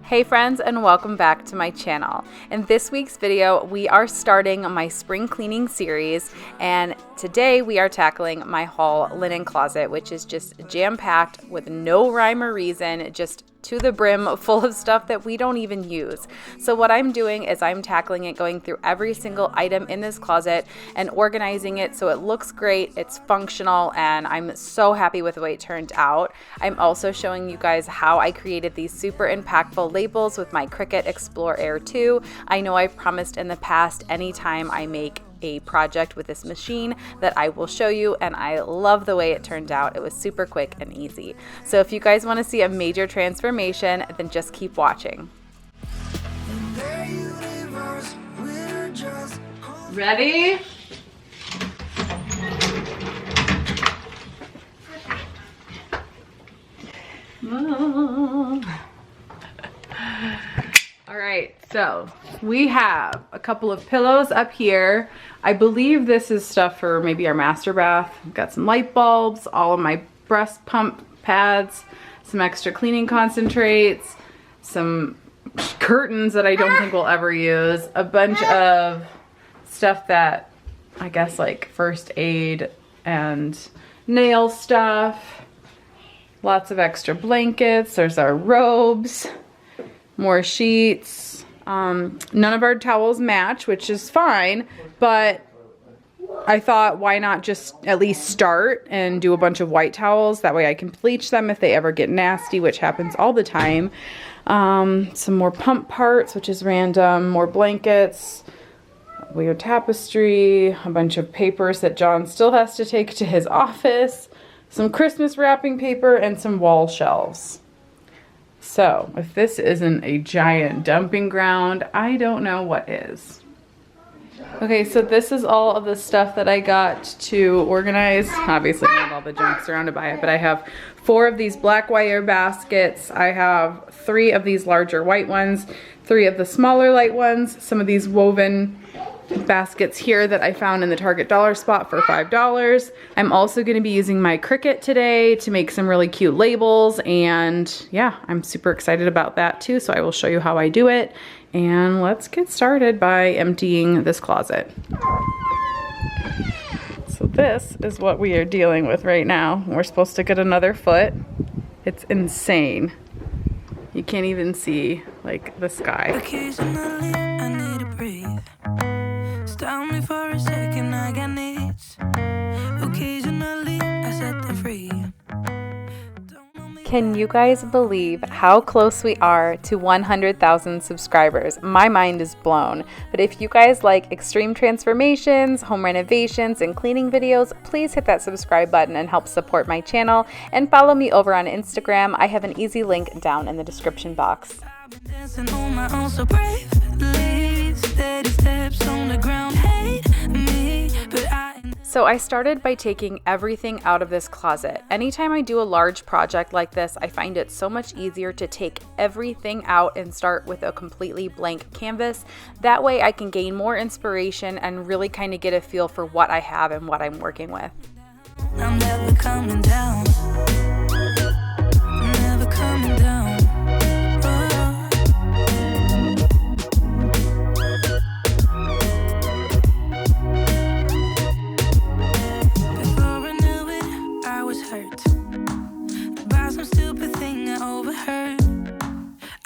Hey friends, and welcome back to my channel. In this week's video, we are starting my spring cleaning series, and today we are tackling my haul linen closet, which is just jam-packed with no rhyme or reason, just to the brim full of stuff that we don't even use. So what I'm doing is I'm tackling it, going through every single item in this closet and organizing it so it looks great, it's functional, and I'm so happy with the way it turned out. I'm also showing you guys how I created these super impactful labels with my CRICUT Explore Air 2. I know I've promised in the past anytime I make a project with this machine that I will show you, and I love the way it turned out. It was super quick and easy. So if you guys want to see a major transformation, then just keep watching. Ready? All right, so we have a couple of pillows up here. I believe this is stuff for maybe our master bath. I've got some light bulbs, all of my breast pump pads, some extra cleaning concentrates, some curtains that I don't think we'll ever use, a bunch of stuff that I guess like first aid and nail stuff, lots of extra blankets, there's our robes, more sheets. None of our towels match, which is fine, but I thought why not just at least start and do a bunch of white towels. That way I can bleach them if they ever get nasty, which happens all the time. Some more pump parts, which is random, more blankets, weird tapestry, a bunch of papers that John still has to take to his office, some Christmas wrapping paper, and some wall shelves. So, if this isn't a giant dumping ground, I don't know what is. Okay, so this is all of the stuff that I got to organize. Obviously not all the junk surrounded by it, but I have 4 of these black wire baskets. I have 3 of these larger white ones, 3 of the smaller light ones, some of these woven baskets here that I found in the Target dollar spot for $5. I'm also going to be using my CRICUT today to make some really cute labels, and yeah, I'm super excited about that too, so I will show you how I do it. And let's get started by emptying this closet. So this is what we are dealing with right now. We're supposed to get another foot. It's insane. You can't even see like the sky. Occasionally I need to breathe. Stop me for a second, I got needs. Occasionally I set them free. Can you guys believe how close we are to 100,000 subscribers? My mind is blown. But if you guys like extreme transformations, home renovations, and cleaning videos, please hit that subscribe button and help support my channel. And follow me over on Instagram. I have an easy link down in the description box. So I started by taking everything out of this closet. Anytime I do a large project like this, I find it so much easier to take everything out and start with a completely blank canvas. That way I can gain more inspiration and really kind of get a feel for what I have and what I'm working with. I'm never coming down. Never coming down.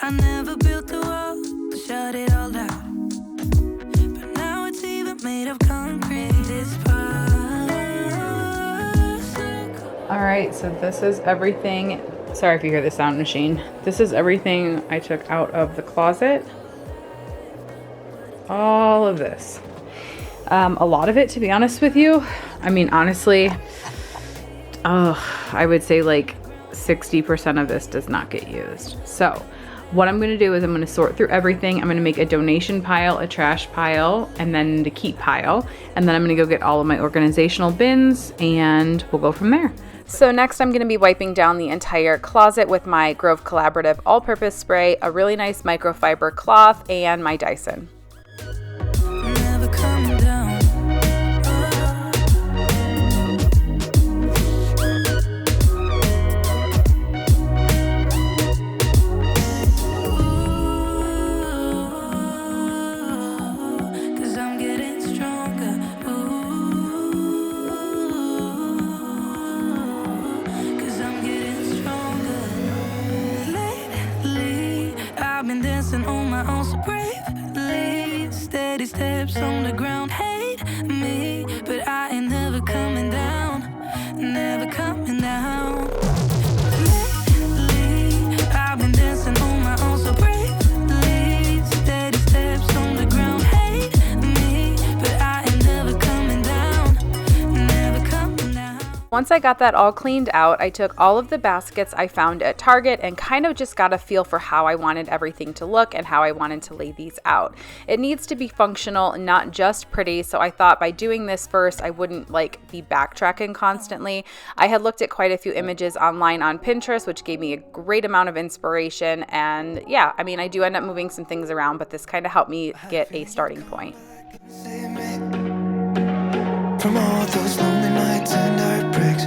I never built the wall to shut it all down, but now it's even made of concrete. This All right, so this is everything. Sorry if you hear the sound machine. This is everything I took out of the closet. All of this. A lot of it, to be honest with you. I mean, honestly, I would say like 60% of this does not get used. So what I'm going to do is I'm going to sort through everything. I'm going to make a donation pile, a trash pile, and then the keep pile. And then I'm going to go get all of my organizational bins, and we'll go from there. So next I'm going to be wiping down the entire closet with my Grove Collaborative all-purpose spray, a really nice microfiber cloth, and my Dyson. never coming down. Ooh. once I got that all cleaned out, I took all of the baskets I found at Target and kind of just got a feel for how I wanted everything to look and how I wanted to lay these out. It needs to be functional, not just pretty, so I thought by doing this first, I wouldn't like be backtracking constantly. I had looked at quite a few images online on Pinterest, which gave me a great amount of inspiration, and yeah, I mean, I do end up moving some things around, but this kind of helped me get a starting point. From all those lonely nights and heartbreaks,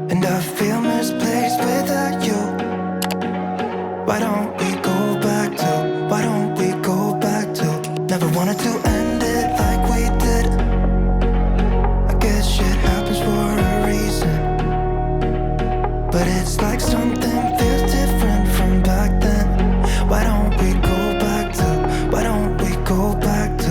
and I feel misplaced without you. Why don't we go back to, why don't we go back to, never wanted to end it like we did. I guess shit happens for a reason, but it's like something feels different from back then. Why don't we go back to, why don't we go back to.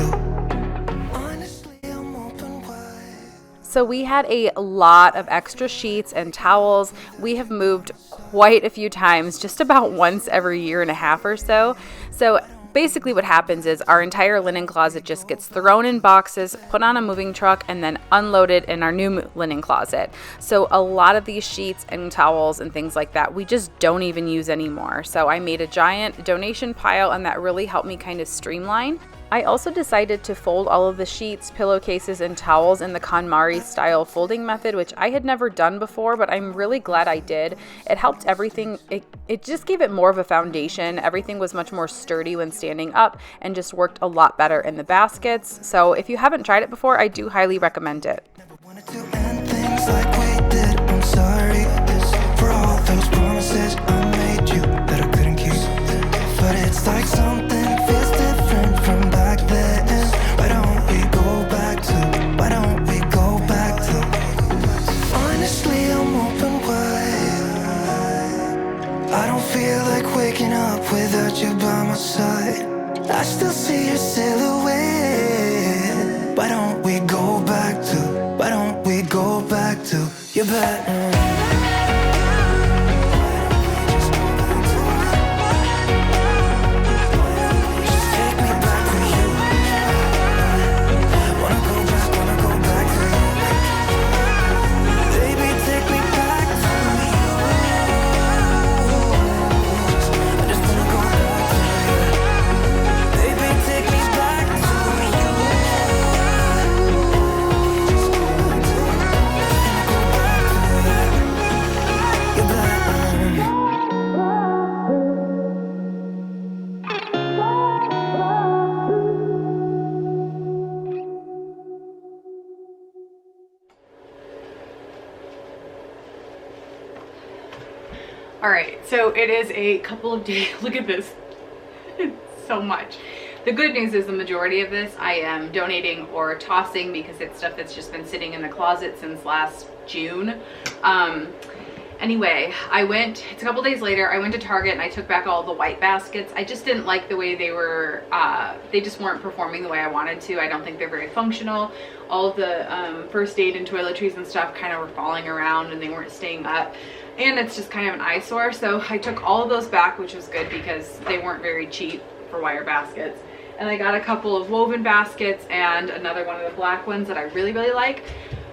So we had a lot of extra sheets and towels. We have moved quite a few times, just about once every year and a half or so. So basically what happens is our entire linen closet just gets thrown in boxes, put on a moving truck, and then unloaded in our new linen closet. So a lot of these sheets and towels and things like that, we just don't even use anymore. So I made a giant donation pile, and that really helped me kind of streamline. I also decided to fold all of the sheets, pillowcases, and towels in the KonMari style folding method, which I had never done before, but I'm really glad I did. It helped everything, it just gave it more of a foundation. Everything was much more sturdy when standing up and just worked a lot better in the baskets. So if you haven't tried it before, I do highly recommend it. I'm sorry for all those promises I made you that I couldn't keep, but it's like something feels different from back then. Why don't we go back to, why don't we go back to. Honestly, I'm open wide. I don't feel like waking up without you by my side. I still see your silhouette. Why don't we go back to, why don't we go back to your bed? All right, so it is a couple of days. Look at this. It's so much. The good news is the majority of this I am donating or tossing because it's stuff that's just been sitting in the closet since last June. Anyway, it's a couple days later, I went to Target and I took back all the white baskets. I just didn't like the way they were, they just weren't performing the way I wanted to. I don't think they're very functional. All of the first aid and toiletries and stuff kind of were falling around and they weren't staying up. And it's just kind of an eyesore. So I took all of those back, which was good because they weren't very cheap for wire baskets. And I got a couple of woven baskets and another one of the black ones that I really, really like.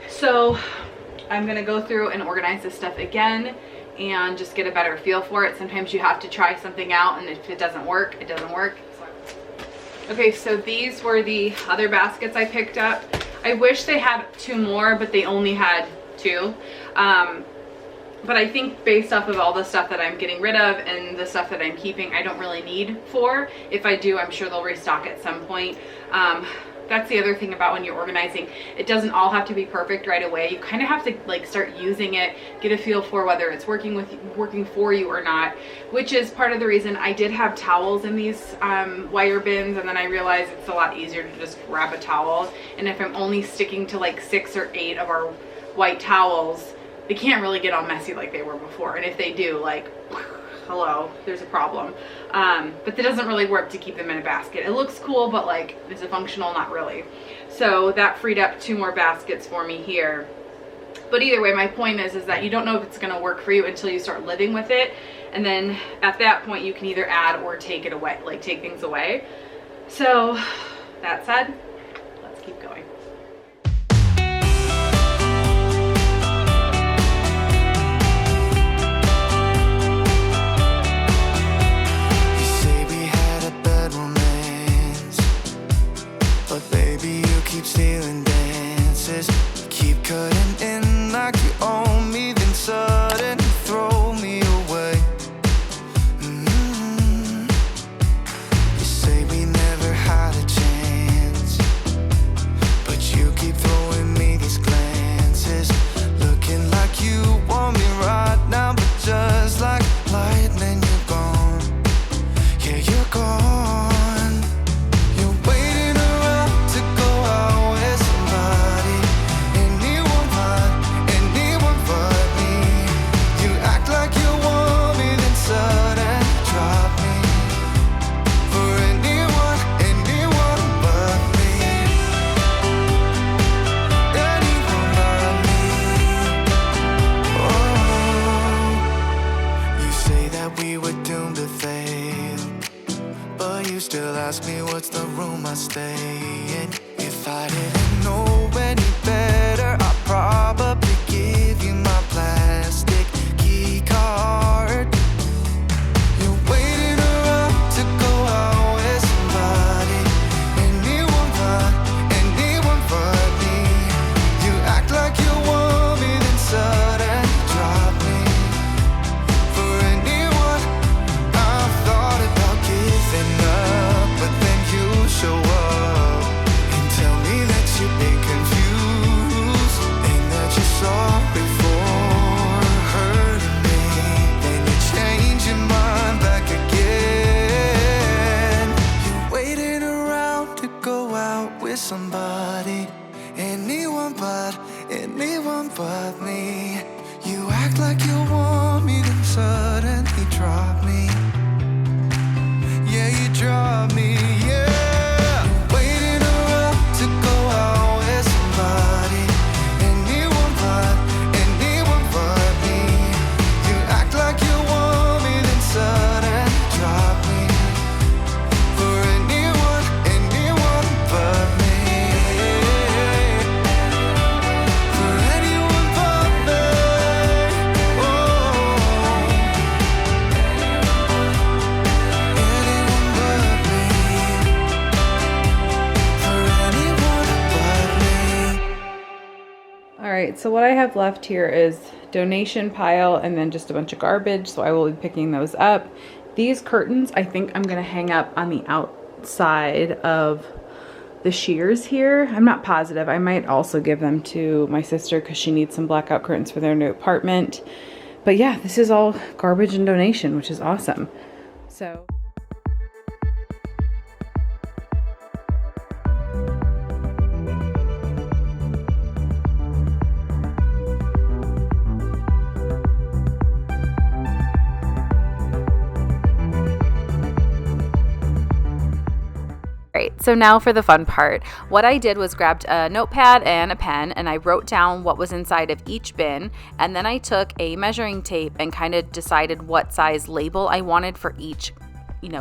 So I'm gonna go through and organize this stuff again and just get a better feel for it. Sometimes you have to try something out, and if it doesn't work, it doesn't work. Okay, so these were the other baskets I picked up. I wish they had 2 more, but they only had 2. But I think based off of all the stuff that I'm getting rid of and the stuff that I'm keeping, I don't really need 4. If I do, I'm sure they'll restock at some point. That's the other thing about when you're organizing. It doesn't all have to be perfect right away. You kind of have to like start using it, get a feel for whether it's working for you or not, which is part of the reason I did have towels in these wire bins, and then I realized it's a lot easier to just grab a towel. And if I'm only sticking to like 6 or 8 of our white towels, they can't really get all messy like they were before. And if they do, like, hello, there's a problem. But that doesn't really work to keep them in a basket. It looks cool, but like, is it functional? Not really. So that freed up 2 more baskets for me here. But either way, my point is that you don't know if it's gonna work for you until you start living with it. And then at that point, you can either add or take it away, like take things away. So that said, let's keep going. ask me what's the room I stay in. If I didn't know any better, I'd probably give you my plastic key card. You're waiting around to go out with somebody, anyone but me. You act like you want me, then suddenly drop me. For anyone, I've thought about giving up, but then you show up and tell me that you've been confused and that you're sorry for hurting me. Then you change your mind back again. You're waiting around to go out with somebody, anyone but me. You act like you want me, then suddenly drop me. Yeah, you drop me, yeah. You're waiting around to go out with somebody, anyone but me. You act like you want me, then suddenly drop me. For anyone but me. For anyone but me. Anyone but me. For anyone but me. All right, so what I have left here is donation pile and then just a bunch of garbage, so I will be picking those up. These curtains, I think I'm gonna hang up on the outside of the shears here. I'm not positive. I might also give them to my sister because she needs some blackout curtains for their new apartment. But yeah, this is all garbage and donation, which is awesome. So Great. So now for the fun part. What I did was grabbed a notepad and a pen and I wrote down what was inside of each bin, and then I took a measuring tape and kind of decided what size label I wanted for each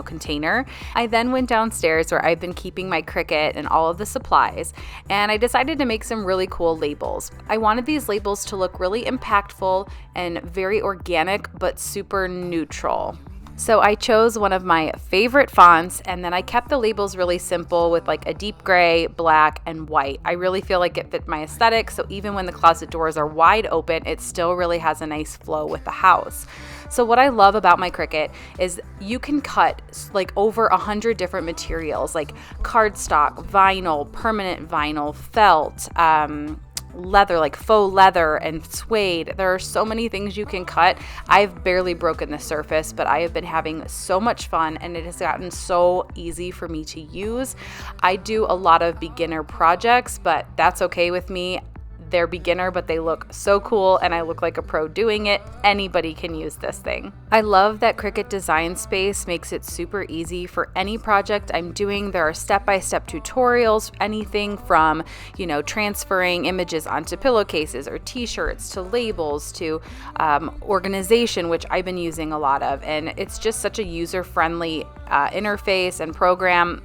container. I then went downstairs where I've been keeping my CRICUT and all of the supplies, and I decided to make some really cool labels. I wanted these labels to look really impactful and very organic but super neutral. So I chose one of my favorite fonts, and then I kept the labels really simple with like a deep gray, black, and white. I really feel like it fit my aesthetic, so even when the closet doors are wide open, it still really has a nice flow with the house. So what I love about my CRICUT is you can cut like over 100 different materials, like cardstock, vinyl, permanent vinyl, felt, leather, like faux leather and suede. There are so many things you can cut. I've barely broken the surface, but I have been having so much fun and it has gotten so easy for me to use. I do a lot of beginner projects, but that's okay with me. They're beginner, but they look so cool and I look like a pro doing it. Anybody can use this thing. I love that CRICUT Design Space makes it super easy for any project I'm doing. There are step-by-step tutorials, anything from, transferring images onto pillowcases or t-shirts to labels to organization, which I've been using a lot of. And it's just such a user-friendly interface and program.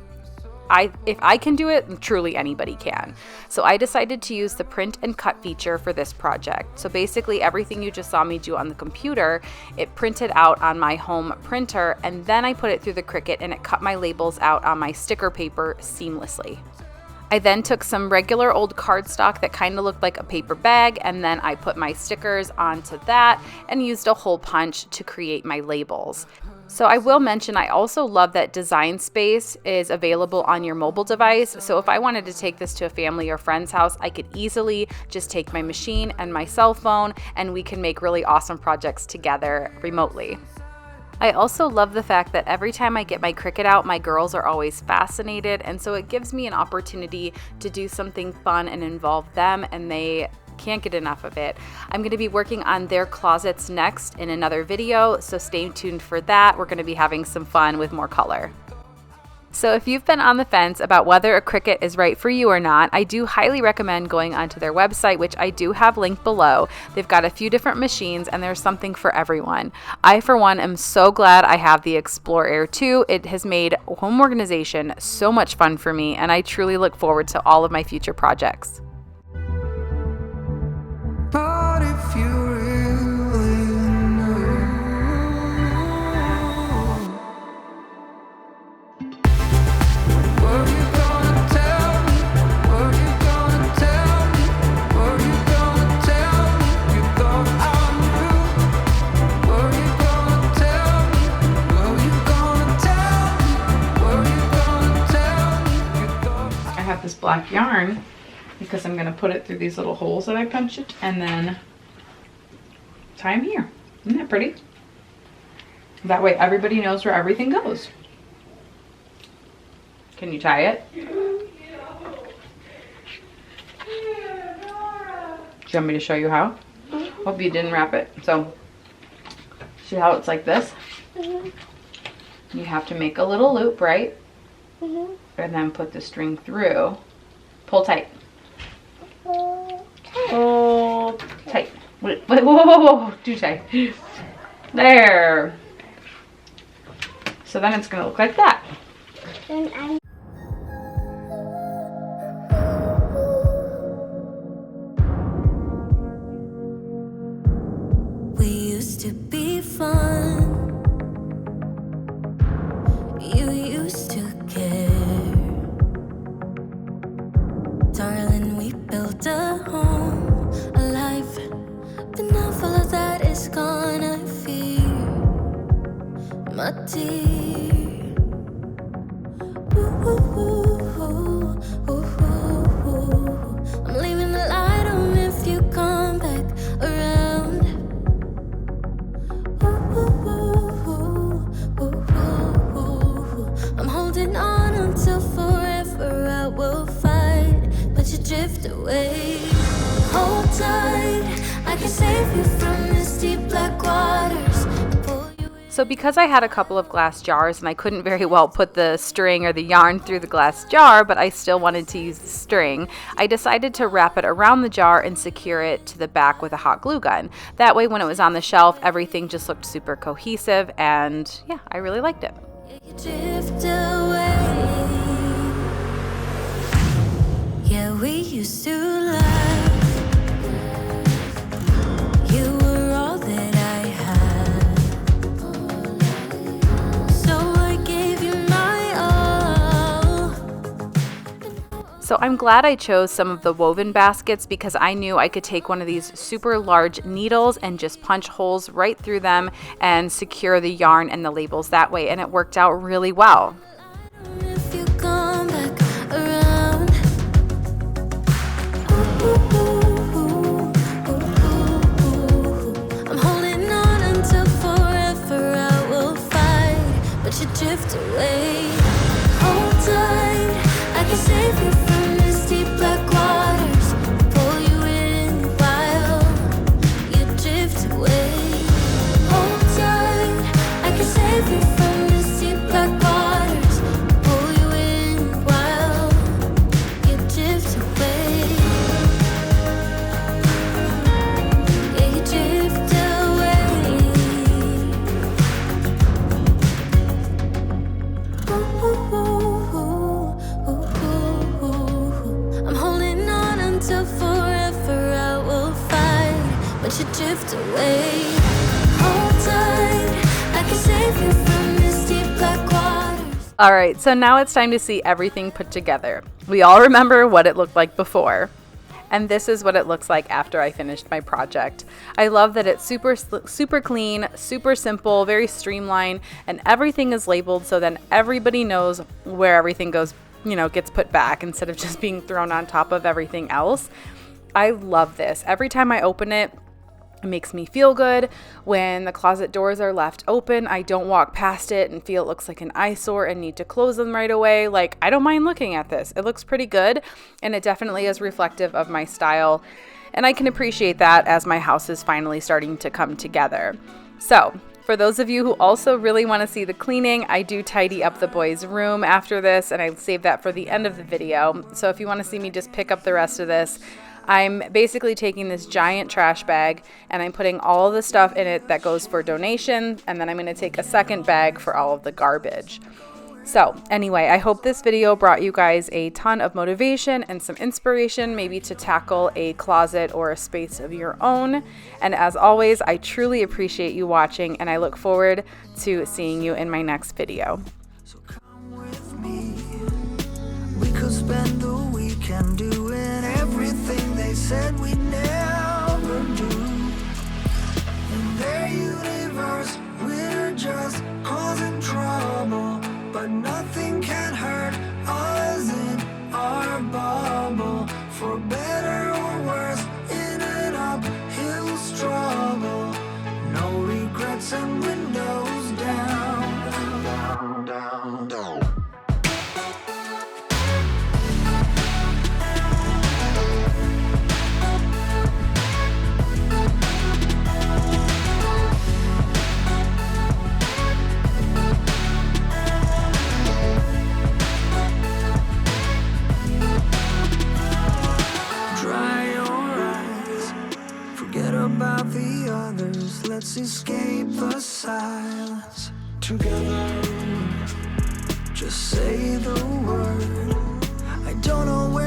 If I can do it, truly anybody can. So I decided to use the print and cut feature for this project. So basically everything you just saw me do on the computer, it printed out on my home printer, and then I put it through the CRICUT and it cut my labels out on my sticker paper seamlessly. I then took some regular old cardstock that kind of looked like a paper bag, and then I put my stickers onto that and used a hole punch to create my labels. So I will mention I also love that Design Space is available on your mobile device. So if I wanted to take this to a family or friend's house, I could easily just take my machine and my cell phone and we can make really awesome projects together remotely. I also love the fact that every time I get my CRICUT out, my girls are always fascinated, and so it gives me an opportunity to do something fun and involve them, and they can't get enough of it. I'm going to be working on their closets next in another video, so stay tuned for that. We're going to be having some fun with more color. So if you've been on the fence about whether a CRICUT is right for you or not, I do highly recommend going onto their website, which I do have linked below. They've got a few different machines and there's something for everyone. I, for one, am so glad I have the Explore Air 2. It has made home organization so much fun for me, and I truly look forward to all of my future projects. But if you really knew, were you gonna tell me? Were you gonna tell me? Were you gonna tell me? You thought I knew. Were you gonna tell me? Were you gonna tell me? Were you gonna tell me? You thought I have this black yarn because I'm going to put it through these little holes that I punched and then tie them here. Isn't that pretty? That way everybody knows where everything goes. Can you tie it? Do you want me to show you how? Hope you didn't wrap it. So, see how it's like this? You have to make a little loop, right? And then put the string through. Pull tight. Pull tight. Wait, whoa, whoa, whoa, whoa, too tight. There. So then it's going to look like that. We used to be fun. You used to care. Darling, we built a home, a life. But now all of that is gone, I fear. My dear. Ooh, ooh, ooh, ooh, ooh, ooh. I'm leaving the light on if you come back around. Ooh, ooh, ooh, ooh, ooh, ooh. I'm holding on until forever I will fight, but you drift away. Hold tight, I can save you from this deep black waters. Pull you in. So because I had a couple of glass jars and I couldn't very well put the string or the yarn through the glass jar, but I still wanted to use the string, I decided to wrap it around the jar and secure it to the back with a hot glue gun. That way when it was on the shelf, everything just looked super cohesive, and yeah, I really liked it. You drift away. Yeah, we used to laugh. You were all that I had. So I gave you my all. So I'm glad I chose some of the woven baskets because I knew I could take one of these super large needles and just punch holes right through them and secure the yarn and the labels that way, and it worked out really well. If you come back around. Ooh, ooh, ooh, ooh, ooh. I'm holding on until forever I will fight, but you drift away. Hold tight, I can save you from this deep black waters. Pull you in while you drift away. Hold tight, I can save you from this deep black waters. Pull you in while you drift away. Yeah, you drift away. Ooh, ooh, ooh, ooh. I'm holding on until forever I will fight, but you drift away. Hold tight, I can save you from this deep black waters. All right, so now it's time to see everything put together. We all remember what it looked like before. And this is what it looks like after I finished my project. I love that it's super clean, super simple, very streamlined, and everything is labeled so then everybody knows where everything goes, gets put back instead of just being thrown on top of everything else. I love this. Every time I open it, it makes me feel good. When the closet doors are left open, I don't walk past it and feel it looks like an eyesore and need to close them right away. Like, I don't mind looking at this. It looks pretty good, and it definitely is reflective of my style. And I can appreciate that as my house is finally starting to come together. So For those of you who also really want to see the cleaning, I do tidy up the boys' room after this, and I save that for the end of the video. So if you want to see me just pick up the rest of this, I'm basically taking this giant trash bag and I'm putting all of the stuff in it that goes for donation, and then I'm going to take a second bag for all of the garbage. So anyway, I hope this video brought you guys a ton of motivation and some inspiration, maybe to tackle a closet or a space of your own. And as always, I truly appreciate you watching, and I look forward to seeing you in my next video. So come with me. We could spend the weekend doing everything they said we never do. In their universe, we're just causing trouble, but nothing can hurt us in our bubble. For better or worse, in an uphill struggle. No regrets and windows down, down, down, down. About the others, let's escape the silence together. Just say the word. I don't know where